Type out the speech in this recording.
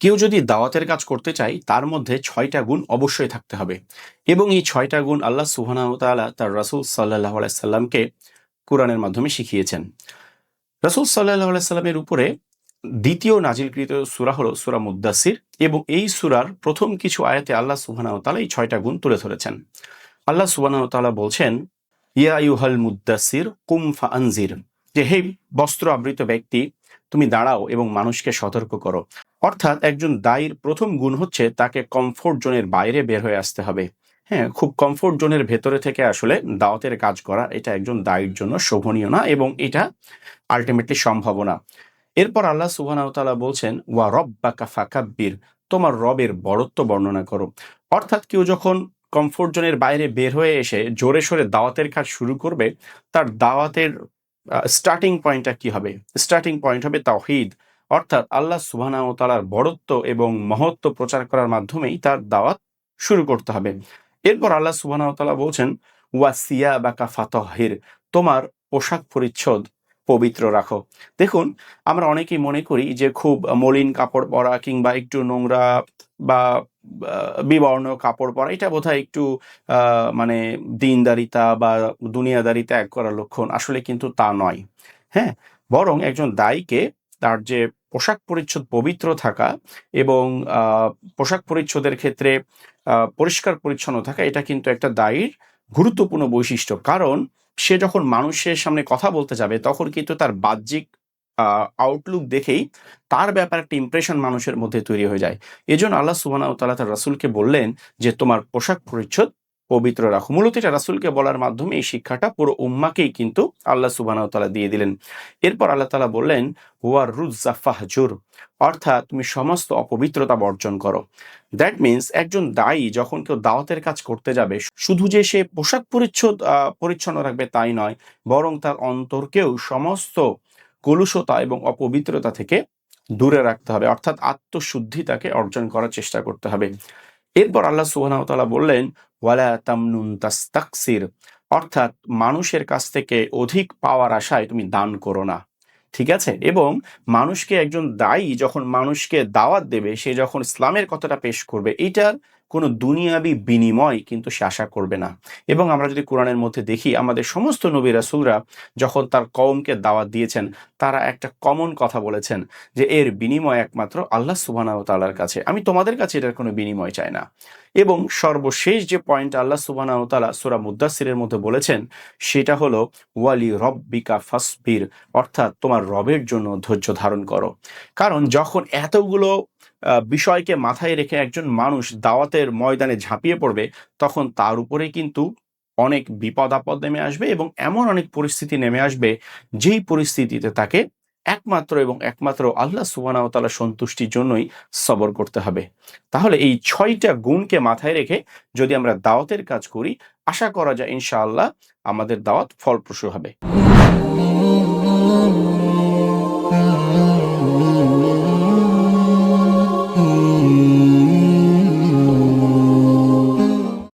কেউ যদি দাওয়াতের কাজ করতে চায় তার মধ্যে ৬টা গুণ অবশ্যই থাকতে হবে এবং এই ৬টা গুণ আল্লাহ সুবহানাহু ওয়া তাআলা তার রাসূল সাল্লাল্লাহু আলাইহি সাল্লামকে কোরআনের মাধ্যমে শিখিয়েছেন। রাসূল সাল্লাল্লাহু আলাইহি সাল্লামের উপরে দ্বিতীয় নাজিলকৃত সূরা হলো সূরা মুদ্দাসসির এবং এই সূরার প্রথম কিছু আয়াতে আল্লাহ সুবহানাহু ওয়া তাআলা এই ৬টা গুণ তুলে ধরেছেন। আল্লাহ সুবহানাহু ওয়া তাআলা বলছেন, ইয়া আইয়ুহাল মুদ্দাসসির কুম ফাআনজির, যে হে বস্ত্র আবৃত ব্যক্তি, তুমি দাঁড়াও এবং মানুষকে সতর্ক করো। অর্থাৎ একজন দায়ীর প্রথম গুণ হচ্ছে তাকে কমফোর্ট জোনের বাইরে বের হয়ে আসতে হবে। হ্যাঁ, খুব কমফোর্ট জোনের ভেতরে থেকে আসলে দাওয়াতের কাজ করা এটা একজন দায়ীর জন্য শোভনীয় না এবং এটা আল্টিমেটলি সম্ভব না। এরপর আল্লাহ সুবহানাহু ওয়া তাআলা বলছেন, ওয়া রব্বাকা ফাকাব্বির, তোমার রবের বড়ত্ব বর্ণনা করো। অর্থাৎ কেউ যখন কমফোর্ট জোনের বাইরে বের হয়ে এসে জোরে সোরে দাওয়াতের কাজ শুরু করবে, তার দাওয়াতের স্টার্টিং পয়েন্টটা কি হবে? স্টার্টিং পয়েন্ট হবে তাওহীদ, অর্থাৎ আল্লাহ সুবহানাহু ওয়া তাআলার বড়ত্ব এবং মহত্ব প্রচার করার মাধ্যমেই তার দাওয়াত শুরু করতে হবে। এরপর আল্লাহ সুবহানাহু ওয়া তাআলা বলছেন, ওয়া সিয়াবাকা ফাতাহহির, তোমার পোশাক পরিচ্ছদ পবিত্র রাখো। দেখুন, আমরা অনেকেই মনে করি যে খুব মলিন কাপড় পরা কিংবা একটু নোংরা বা বিবর্ণ কাপড় পরা এটা বোধহয় একটু মানে দীনদারিতা বা দুনিয়াদারি ত্যাগ করার লক্ষণ। আসলে কিন্তু তা নয়। হ্যাঁ? বরং একজন দায়ীকে তার যে পোশাক পরিচ্ছদ পবিত্র থাকা এবং আ পোশাক পরিচ্ছদের ক্ষেত্রে পরিষ্কার পরিচ্ছন্ন থাকা এটা কিন্তু একটা দায়ীর গুরুত্বপূর্ণ বৈশিষ্ট্য। কারণ সে যখন মানুষের সামনে কথা বলতে যাবে তখন কিন্তু তার বাহ্যিক আ আউটলুক দেখেই তার ব্যাপারে একটা ইমপ্রেশন মানুষের মধ্যে তৈরি হয়ে যায়। এজন্য আল্লাহ সুবহানাহু ওয়া তাআলা তার রাসূলকে বললেন যে, তোমার পোশাক পরিচ্ছদ পবিত্র রাখো। মূলত এটা রাসূলকে বলার মাধ্যমে এই শিক্ষাটা পুরো উম্মাহকেই কিন্তু আল্লাহ সুবহানাহু ওয়া তাআলা দিয়ে দিলেন। এরপর আল্লাহ তাআলা বললেন, ওয়ার রুজ্জা ফাহজুর, অর্থাৎ তুমি সমস্ত অপবিত্রতা বর্জন করো। দ্যাট মিনস একজন দায়ী যখন কেউ দাওয়াতের কাজ করতে যাবে, শুধু যে সে পোশাক পরিচ্ছদ পরিচ্ছন্ন রাখবে তাই নয়, বরং তার অন্তরকেও সমস্ত কলুষতা এবং অপবিত্রতা থেকে দূরে রাখতে হবে। অর্থাৎ আত্মশুদ্ধি তাকে অর্জন করার চেষ্টা করতে হবে। এরপর আল্লাহ সুবহানাহু ওয়া তাআলা বললেন, ওয়ালা তামনুন তাস্তাকসির, অর্থাৎ মানুষের কাছ থেকে অধিক পাওয়ার আশায় তুমি দান করো না। ঠিক আছে? এবং মানুষকে একজন দায়ী যখন মানুষকে দাওয়াত দেবে, সে যখন ইসলামের কথাটা পেশ করবে, এইটার কোনো দুনিয়াবি বিনিময় কিন্তু সে আশা করবে না। এবং আমরা যদি কোরআনের মধ্যে দেখি, আমাদের সমস্ত নবী রাসূলরা যখন তার কওমকে দাওয়াত দিয়েছেন, তারা একটা কমন কথা বলেছেন যে, এর বিনিময় একমাত্র আল্লাহ সুবহানাহু ওয়া তাআলার কাছে। আমি তোমাদের কাছে এটার কোনো বিনিময় চাই না। এবং সর্বশেষ যে পয়েন্ট আল্লাহ সুবহানাহু ওয়া তাআলা সূরা মুদ্দাসসিরের মধ্যে বলেছেন, সেটা হলো ওয়ালি রব্বিকা ফাসবির, অর্থাৎ তোমার রবের জন্য ধৈর্য ধারণ করো। কারণ যখন এতগুলো বিষয়কে মাথায় রেখে একজন মানুষ দাওয়াতের ময়দানে ঝাঁপিয়ে পড়বে, তখন তার উপরে কিন্তু অনেক বিপদ-আপদ নেমে আসবে এবং এমন অনেক পরিস্থিতি নেমে আসবে, যেই পরিস্থিতিতে তাকে একমাত্র এবং একমাত্র আল্লাহ সুবহানাহু ওয়া তাআলার সন্তুষ্টির জন্যই সবর করতে হবে। তাহলে এই ৬টা গুণকে মাথায় রেখে যদি আমরা দাওয়াতের কাজ করি, আশা করা যায় ইনশাআল্লাহ আমাদের দাওয়াত ফলপ্রসূ হবে।